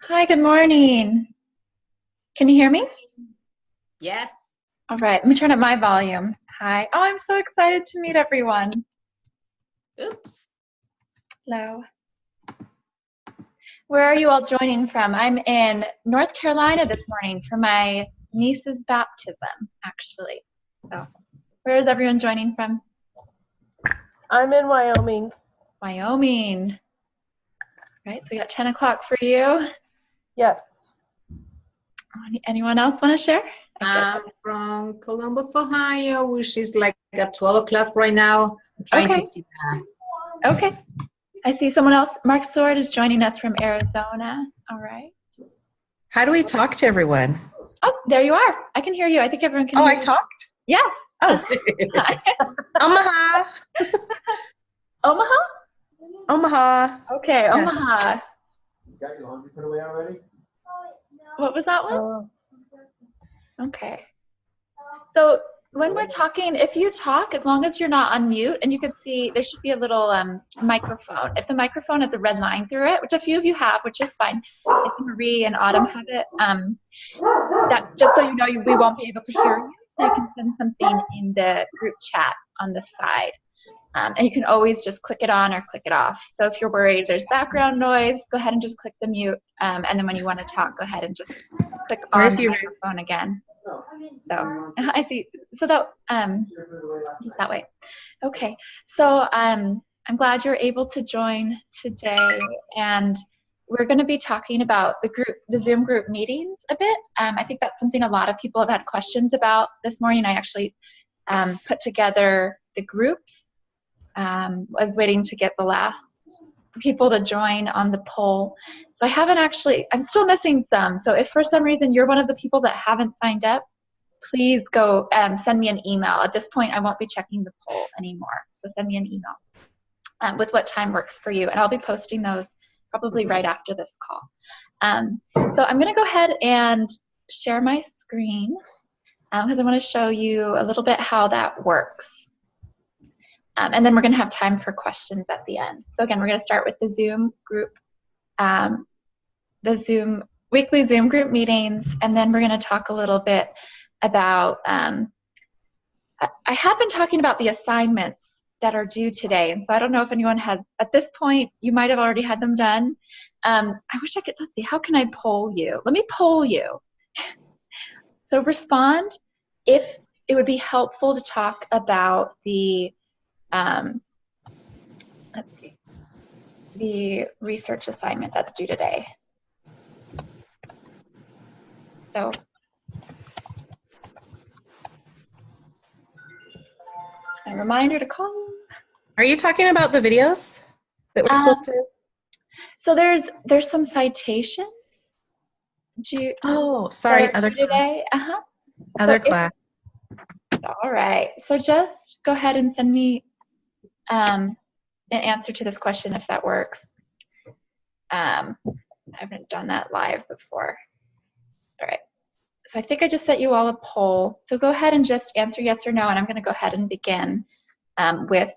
Hi, good morning. Can you hear me? Yes. All right, let me turn up my volume. Hi. Oh, I'm so excited to meet everyone. Oops. Hello. Where are you all joining from? I'm in North Carolina this morning for my niece's baptism, actually. So, where is everyone joining from? I'm in Wyoming. Wyoming. Right, so we got 10 o'clock for you. Yes. Anyone else want to share? I'm from Columbus, Ohio, which is like at 12 o'clock right now. I'm trying to see that. Okay. I see someone else. Mark Sword is joining us from Arizona. All right. How do we talk to everyone? Oh, there you are. I can hear you. I think everyone can hear you. I talked? Yes. Oh. Hi. Omaha. Omaha? Omaha. Okay, Yes. Omaha. You got your laundry put away already? What was that one? Okay. So when we're talking, if you talk, as long as you're not on mute, and you can see there should be a little microphone. If the microphone has a red line through it, which a few of you have, which is fine. I think Marie and Autumn have it. That just so you know, we won't be able to hear you. So you can send something in the group chat on the side. And you can always just click it on or click it off. So if you're worried there's background noise, go ahead and just click the mute. And then when you want to talk, go ahead and just click on the microphone again. So I see. So that just that way. Okay. So I'm glad you're able to join today, and we're going to be talking about the Zoom group meetings a bit. I think that's something a lot of people have had questions about this morning. I actually put together the groups. Was waiting to get the last people to join on the poll. So I'm still missing some. So if for some reason you're one of the people that haven't signed up, please go send me an email. At this point, I won't be checking the poll anymore. So send me an email with what time works for you. And I'll be posting those probably right after this call. So I'm going to go ahead and share my screen because I want to show you a little bit how that works. And then we're going to have time for questions at the end. So again, we're going to start with the Zoom group, weekly Zoom group meetings, and then we're going to talk a little bit about, I have been talking about the assignments that are due today. And so I don't know if anyone has, at this point, you might have already had them done. I wish I could, let's see, how can I poll you? Let me poll you. So respond if it would be helpful to talk about the let's see, the research assignment that's due today. So, a reminder to call. Are you talking about the videos that we're supposed to? So there's some citations. Sorry, other today. class. Other class. All right. So just go ahead and send me an answer to this question if that works. I haven't done that live before. All right. So I think I just set you all a poll. So go ahead and just answer yes or no, and I'm going to go ahead and begin with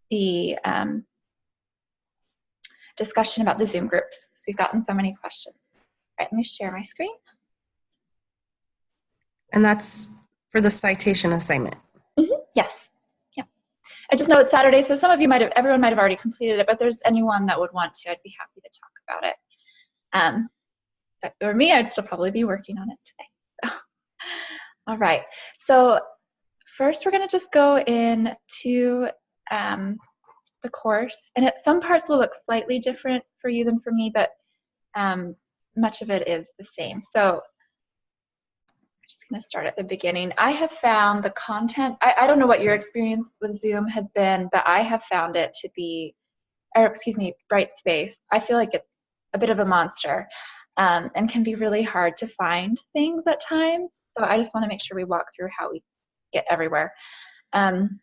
the discussion about the Zoom groups. So we've gotten so many questions. All right, let me share my screen. And that's for the citation assignment. Yes. Yeah. I just know it's Saturday, so everyone might have already completed it, but if there's anyone that would want to, I'd be happy to talk about it. Or me, I'd still probably be working on it today. So. All right. So first, we're going to just go into the course, and some parts will look slightly different for you than for me, but much of it is the same. So just going to start at the beginning. I have found the content, I don't know what your experience with Zoom has been, but I have found it to be, Brightspace. I feel like it's a bit of a monster and can be really hard to find things at times. So I just want to make sure we walk through how we get everywhere. I'm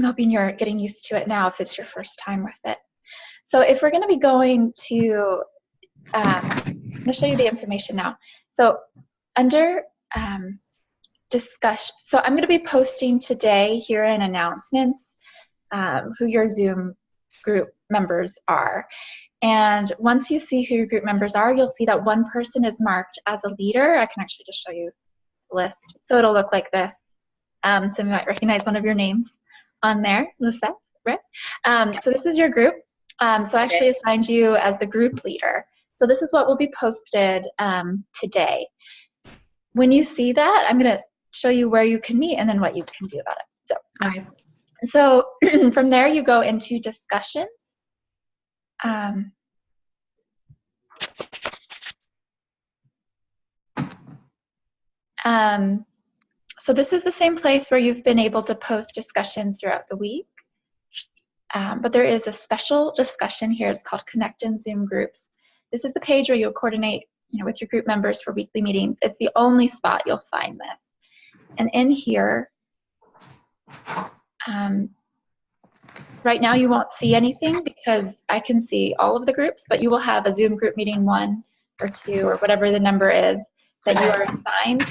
hoping you're getting used to it now if it's your first time with it. So if we're going to be going to, I'm going to show you the information now. So under discussion, so I'm going to be posting today here in announcements who your Zoom group members are. And once you see who your group members are, you'll see that one person is marked as a leader. I can actually just show you the list. So it'll look like this. So you might recognize one of your names on there, Lisette, right? So this is your group. So I actually assigned you as the group leader. So this is what will be posted today. When you see that, I'm going to show you where you can meet and then what you can do about it. So from there, you go into discussions. So this is the same place where you've been able to post discussions throughout the week. But there is a special discussion here. It's called Connect in Zoom Groups. This is the page where you'll coordinate with your group members for weekly meetings. It's the only spot you'll find this. And in here, right now you won't see anything because I can see all of the groups, but you will have a Zoom group meeting 1 or 2 or whatever the number is that you are assigned.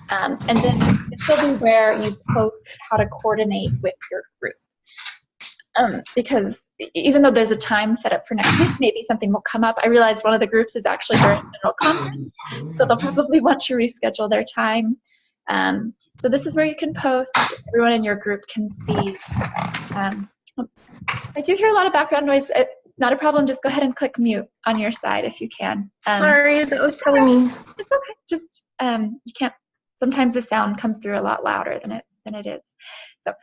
And then this will be where you post how to coordinate with your group. Because even though there's a time set up for next week, maybe something will come up. I realize one of the groups is actually during general conference, so they'll probably want to reschedule their time. So this is where you can post. Everyone in your group can see. I do hear a lot of background noise. Not a problem. Just go ahead and click mute on your side if you can. Sorry, that was probably me. It's okay. Just you can't. Sometimes the sound comes through a lot louder than it is. So.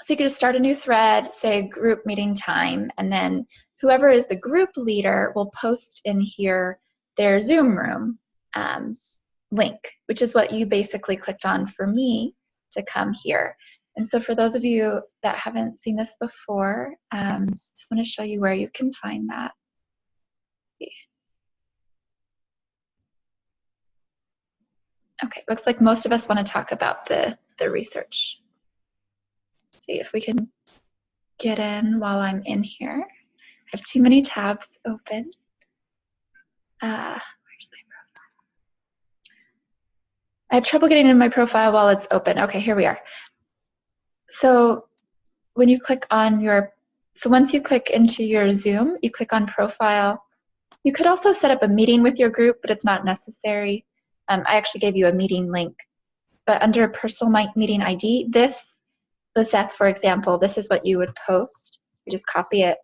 So you can just start a new thread, say group meeting time, and then whoever is the group leader will post in here their Zoom room link, which is what you basically clicked on for me to come here. And so for those of you that haven't seen this before, just want to show you where you can find that. Okay, looks like most of us want to talk about the research. See if we can get in while I'm in here. I have too many tabs open. Where's my profile? I have trouble getting in my profile while it's open. Okay, here we are. So when you click on once you click into your Zoom, you click on profile. You could also set up a meeting with your group, but it's not necessary. I actually gave you a meeting link. But under a personal meeting ID, Lisette, for example, this is what you would post. You just copy it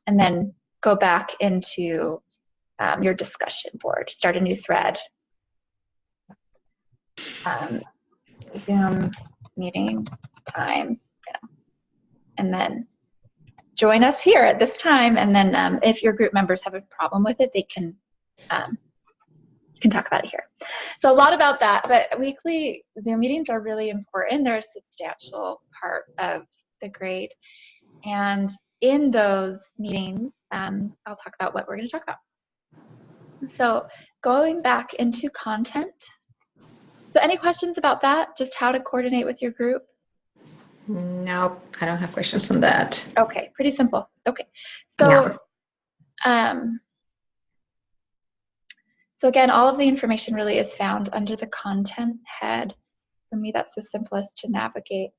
and then go back into your discussion board. Start a new thread. Zoom meeting times. And then join us here at this time. And then if your group members have a problem with it, they can talk about it here. So a lot about that, but weekly Zoom meetings are really important. They're a substantial part of the grade. And in those meetings, I'll talk about what we're going to talk about. So going back into content. So any questions about that? Just how to coordinate with your group? No, I don't have questions on that. Okay, pretty simple. Okay. So, so again, all of the information really is found under the content head. For me, that's the simplest to navigate.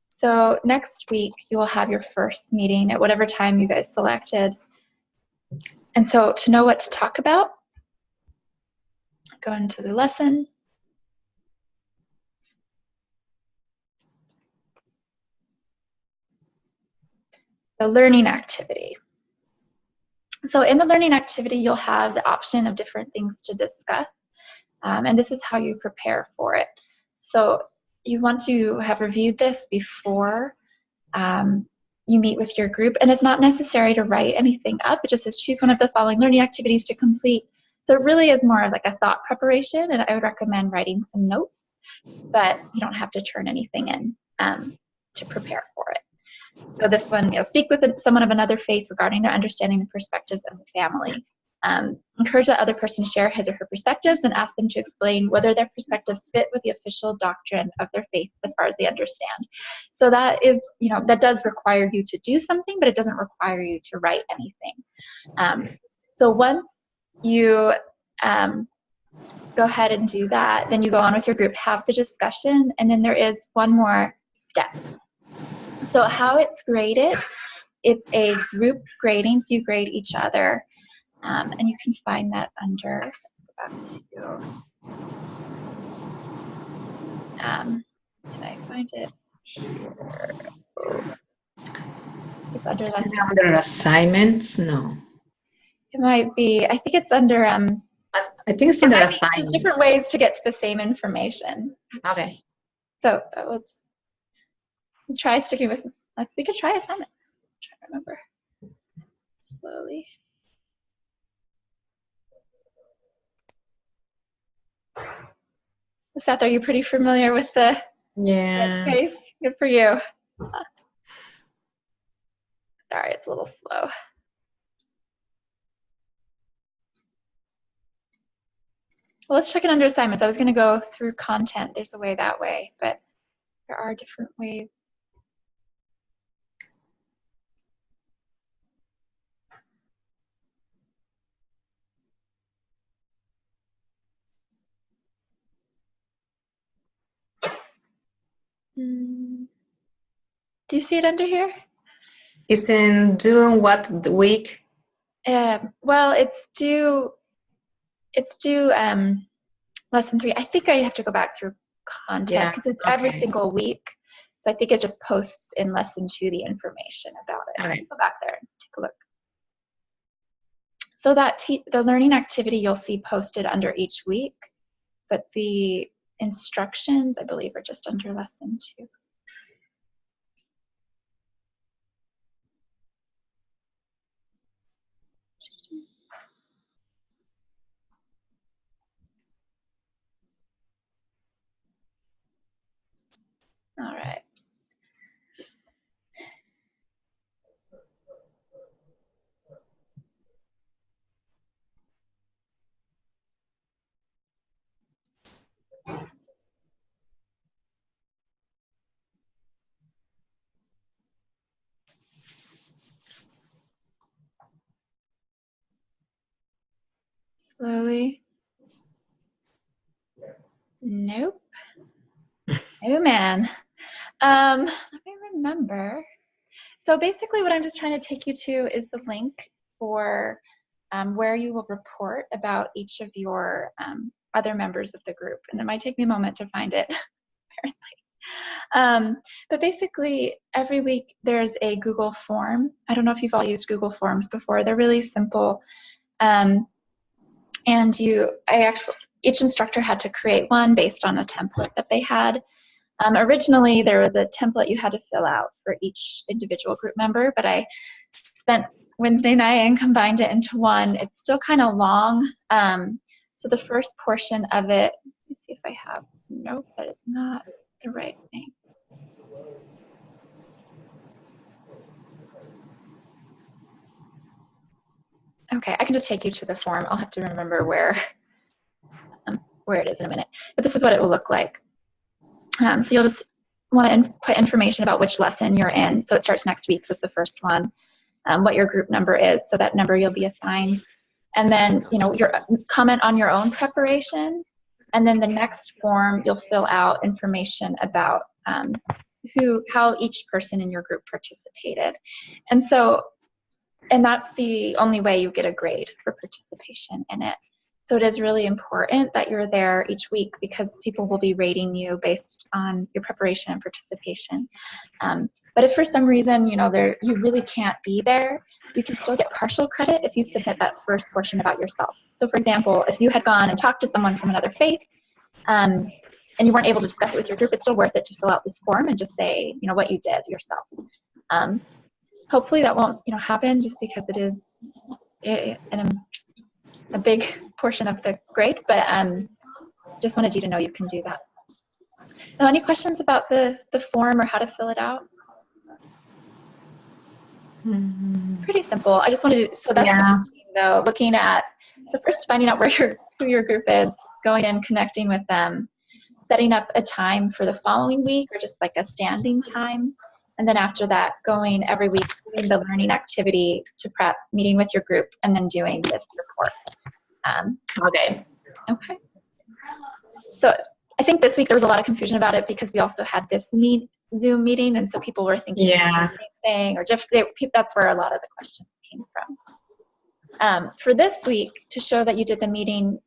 So next week, you will have your first meeting at whatever time you guys selected. And so to know what to talk about, go into the lesson. The learning activity. So in the learning activity, you'll have the option of different things to discuss, and this is how you prepare for it. So you want to have reviewed this before you meet with your group, and it's not necessary to write anything up. It just says choose one of the following learning activities to complete. So it really is more of like a thought preparation, and I would recommend writing some notes, but you don't have to turn anything in to prepare for it. So this one, speak with someone of another faith regarding their understanding and perspectives of the family. Encourage that other person to share his or her perspectives and ask them to explain whether their perspectives fit with the official doctrine of their faith as far as they understand. So that is, that does require you to do something, but it doesn't require you to write anything. So once you go ahead and do that, then you go on with your group, have the discussion, and then there is one more step. So how it's graded it's a group grading, so you grade each other. And you can find that under, let's go back to, can I find it here? It's under, Is it under assignments? No. it might be, I think it's under, I think it's under there's assignments. different ways to get to the same information. Okay. So let's try sticking with, we could try assignments. Try to remember slowly. Seth, are you pretty familiar with the case? Good for you. Sorry, it's a little slow. Well, let's check it under assignments. I was going to go through content. There's a way that way, but there are different ways. Do you see it under here? It's in doing what the week? Well, it's due lesson 3. I think I have to go back through content because it's every single week. So I think it just posts in lesson 2 the information about it. Okay. Go back there and take a look. So that the learning activity you'll see posted under each week, but the instructions, I believe, are just under lesson 2. All right. Slowly. Nope. Oh man. Let me remember. So basically what I'm just trying to take you to is the link for where you will report about each of your other members of the group. And it might take me a moment to find it, apparently. But basically every week there's a Google form. I don't know if you've all used Google Forms before. They're really simple. And each instructor had to create one based on a template that they had. Originally, there was a template you had to fill out for each individual group member, but I spent Wednesday night and combined it into one. It's still kind of long. So the first portion of it, let me see if I have, nope, that is not the right thing. Okay, I can just take you to the form. I'll have to remember where it is in a minute. But this is what it will look like. So you'll just want to put information about which lesson you're in. So it starts next week, so it's the first one. What your group number is, so that number you'll be assigned. And then, your comment on your own preparation. And then the next form, you'll fill out information about how each person in your group participated. And that's the only way you get a grade for participation in it. So it is really important that you're there each week because people will be rating you based on your preparation and participation. But if for some reason, you really can't be there, you can still get partial credit if you submit that first portion about yourself. So for example, if you had gone and talked to someone from another faith and you weren't able to discuss it with your group, it's still worth it to fill out this form and just say, what you did yourself. Hopefully that won't, happen just because it is a big portion of the grade, but just wanted you to know you can do that. Now, any questions about the form or how to fill it out? Pretty simple. I just wanted to, so that's the routine, though, looking at, so first finding out who your group is, going in, connecting with them, setting up a time for the following week or just like a standing time. And then after that, going every week, doing the learning activity to prep, meeting with your group, and then doing this report. Okay. So I think this week there was a lot of confusion about it because we also had this Zoom meeting, and so people were thinking Yeah. the same thing, or just that's where a lot of the questions came from. For this week, to show that you did the meeting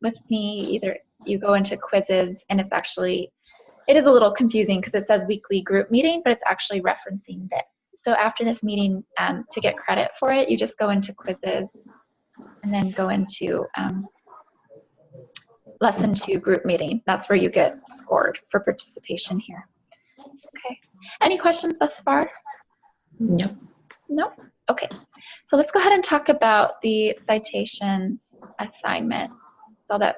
with me, either you go into quizzes, and it is a little confusing because it says weekly group meeting, but it's actually referencing this. So after this meeting, to get credit for it, you just go into quizzes and then go into lesson 2 group meeting. That's where you get scored for participation here. Okay. Any questions thus far? No. No? Okay. So let's go ahead and talk about the citations assignment. So that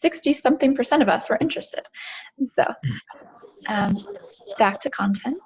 60-something% of us were interested. So back to content.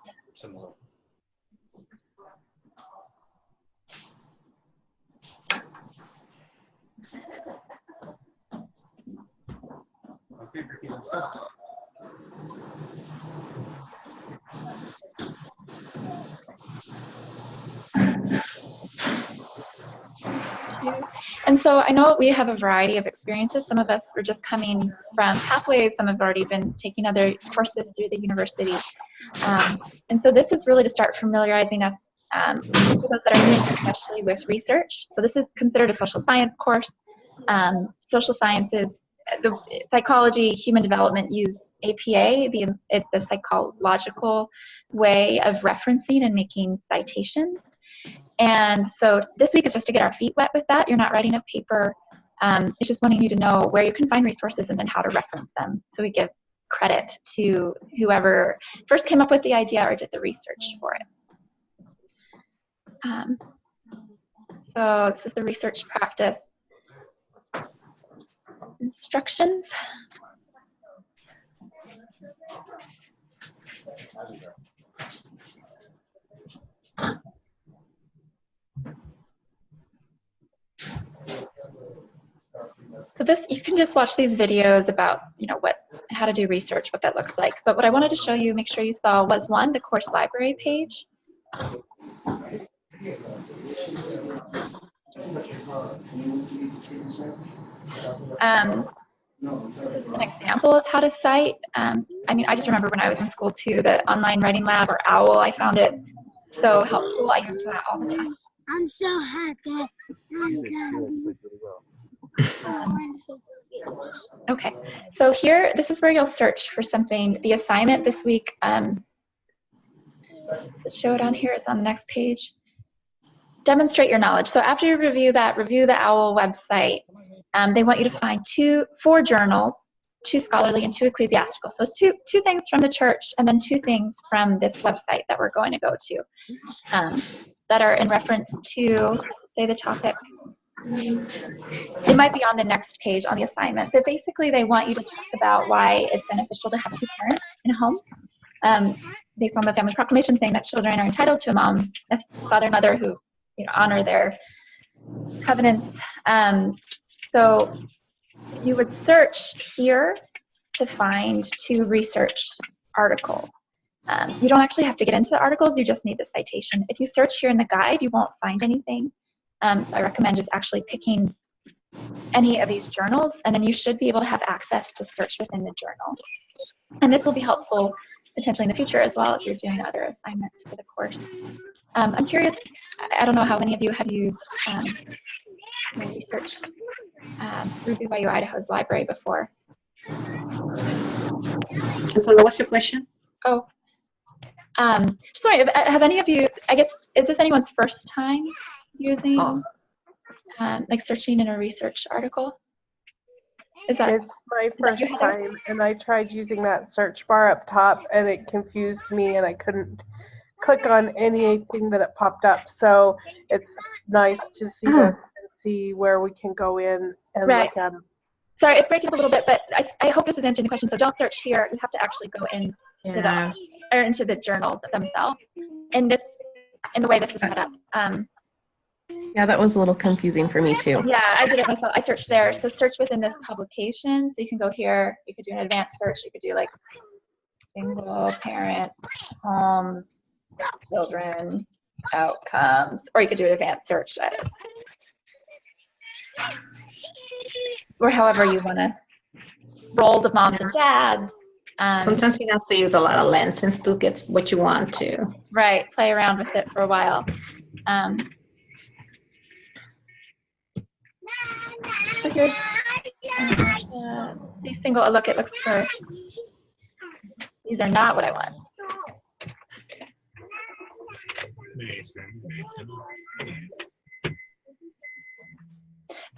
And so I know we have a variety of experiences. Some of us are just coming from Pathways. Some have already been taking other courses through the university. And so this is really to start familiarizing us with those that are new, especially with research. So this is considered a social science course. Social sciences, the psychology, human development use APA. It's the psychological way of referencing and making citations. And so this week is just to get our feet wet with that. You're not writing a paper. It's just wanting you to know where you can find resources and then how to reference them. So we give credit to whoever first came up with the idea or did the research for it. So this is the research practice instructions. So this, you can just watch these videos about, how to do research, what that looks like. But what I wanted to show you, make sure you saw, was one, the course library page. This is an example of how to cite. I just remember when I was in school too, the online writing lab or OWL, I found it so helpful. I use that all the time. I'm so happy. Okay, so here, this is where you'll search for something. The assignment this week, the show down here is on the next page. Demonstrate your knowledge. So after you review the OWL website. They want you to find 4 journals, 2 scholarly and 2 ecclesiastical. So it's two things from the church and then 2 things from this website that we're going to go to that are in reference to, say, the topic. They might be on the next page on the assignment, but basically they want you to talk about why it's beneficial to have 2 parents in a home, based on the family proclamation saying that children are entitled to a mom, a father and mother who honor their covenants. So you would search here to find 2 research articles. You don't actually have to get into the articles, you just need the citation. If you search here in the guide, you won't find anything. So I recommend just actually picking any of these journals, and then you should be able to have access to search within the journal. And this will be helpful potentially in the future as well if you're doing other assignments for the course. I'm curious, I don't know how many of you have used research through BYU Idaho's library before. So what's your question? Oh, sorry, have any of you, I guess, is this anyone's first time using, like searching in a research article? Is that? It's my first time, and I tried using that search bar up top, and it confused me, and I couldn't click on anything that it popped up. So it's nice to see this and see where we can go in and look at them. Sorry, it's breaking up a little bit, but I hope this is answering the question. So don't search here. You have to actually go in into the journals themselves. In the way this is set up. Yeah, that was a little confusing for me too. Yeah, I did it myself. I searched there. So search within this publication. So you can go here. You could do an advanced search. You could do like single parent homes, children, outcomes, or you could do an advanced search. Or however you want to, roles of moms and dads, Sometimes you have to use a lot of lenses to get what you want to. Right, play around with it for a while. So here's see single. Look, it looks for. These are not what I want.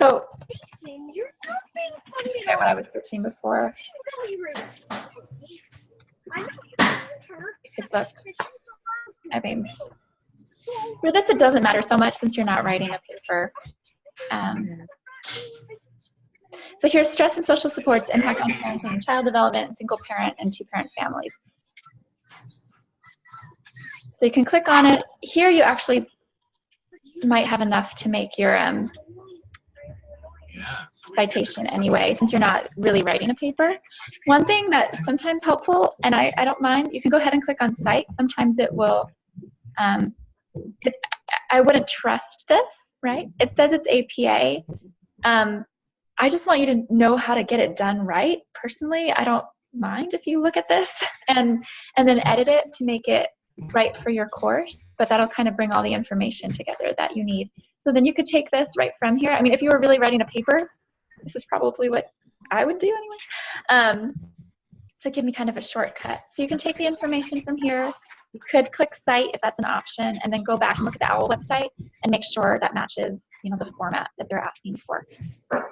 So, okay, what I was searching before. It looks, I mean, for this it doesn't matter so much since you're not writing a paper. So here's stress and social supports impact on parenting and child development, single parent and two-parent families. So you can click on it. Here you actually might have enough to make your citation anyway, since you're not really writing a paper. One thing that's sometimes helpful, and I don't mind, you can go ahead and click on cite. Sometimes it will, I wouldn't trust this, right? It says it's APA. I just want you to know how to get it done right. Personally, I don't mind if you look at this and then edit it to make it right for your course, but that'll kind of bring all the information together that you need. So then you could take this right from here. I mean, if you were really writing a paper, this is probably what I would do anyway, to give me kind of a shortcut. So you can take the information from here. You could click cite if that's an option, and then go back and look at the OWL website and make sure that matches, you know, the format that they're asking for.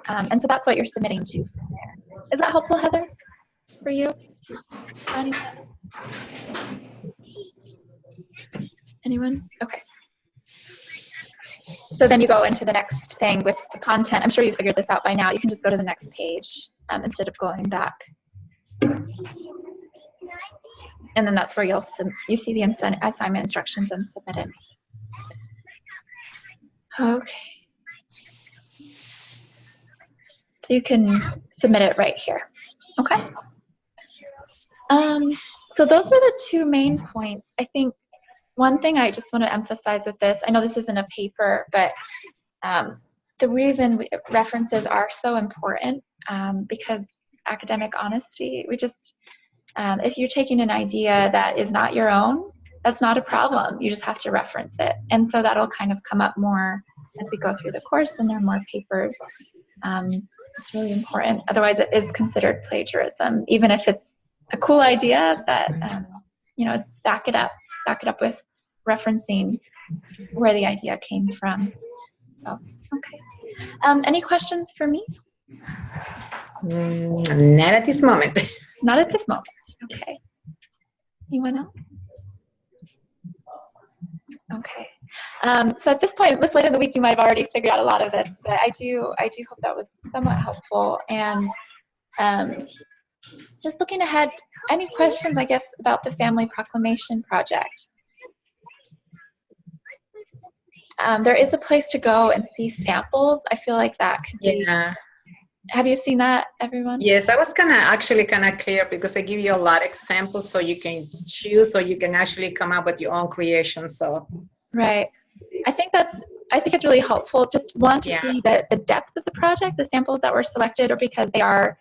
And so that's what you're submitting to from there. Is that helpful, Heather, for you? Anyone? Okay. So then you go into the next thing with the content. I'm sure you figured this out by now. You can just go to the next page instead of going back. And then that's where you see the assignment instructions and submit it. Okay. So you can submit it right here. Okay. So those were the two main points. I think one thing I just want to emphasize with this, I know this isn't a paper, but the reason references are so important because academic honesty, we just, if you're taking an idea that is not your own, that's not a problem. You just have to reference it. And so that'll kind of come up more as we go through the course and there are more papers. It's really important. Otherwise, it is considered plagiarism, even if it's a cool idea that, you know, back it up with referencing where the idea came from. So, okay. Any questions for me? Not at this moment. Not at this moment. Okay. Anyone else? Okay. So at this point, this late in the week, you might have already figured out a lot of this, but I do hope that was somewhat helpful. And just looking ahead, any questions, I guess, about the Family Proclamation Project? There is a place to go and see samples. I feel like that could be. Yeah. Have you seen that, everyone? Yes, I was actually kind of clear because I give you a lot of examples so you can choose, so you can actually come up with your own creation. So. Right. I think it's really helpful. Just one to see the depth of the project, the samples that were selected, or because they are,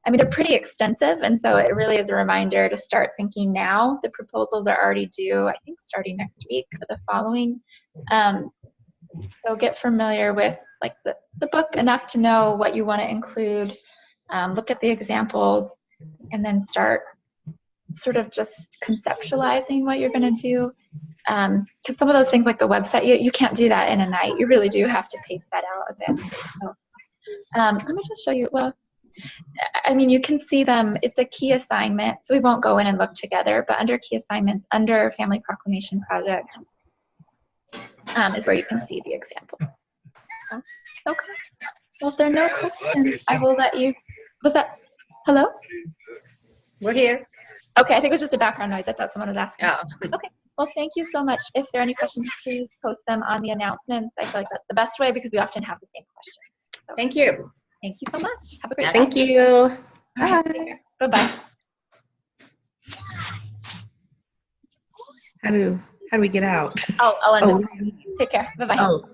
I mean, they're pretty extensive, and so it really is a reminder to start thinking now. The proposals are already due, I think, starting next week for the following. So get familiar with like the book enough to know what you want to include, look at the examples, and then start sort of just conceptualizing what you're going to do. Because some of those things like the website, you can't do that in a night. You really do have to pace that out a bit. So, let me just show you. Well, I mean, you can see them. It's a key assignment, so we won't go in and look together, but under key assignments, under Family Proclamation Project, is where you can see the examples. Okay. Well, if there are no questions, I will let you. Was that? Hello? We're here. Okay, I think it was just a background noise. I thought someone was asking. Oh. Okay. Well, thank you so much. If there are any questions, please post them on the announcements. I feel like that's the best way because we often have the same questions. So, thank you. Thank you so much. Have a great day. Thank you. Bye. Bye-bye. How do we get out? I'll end it. Take care. Bye-bye. Oh.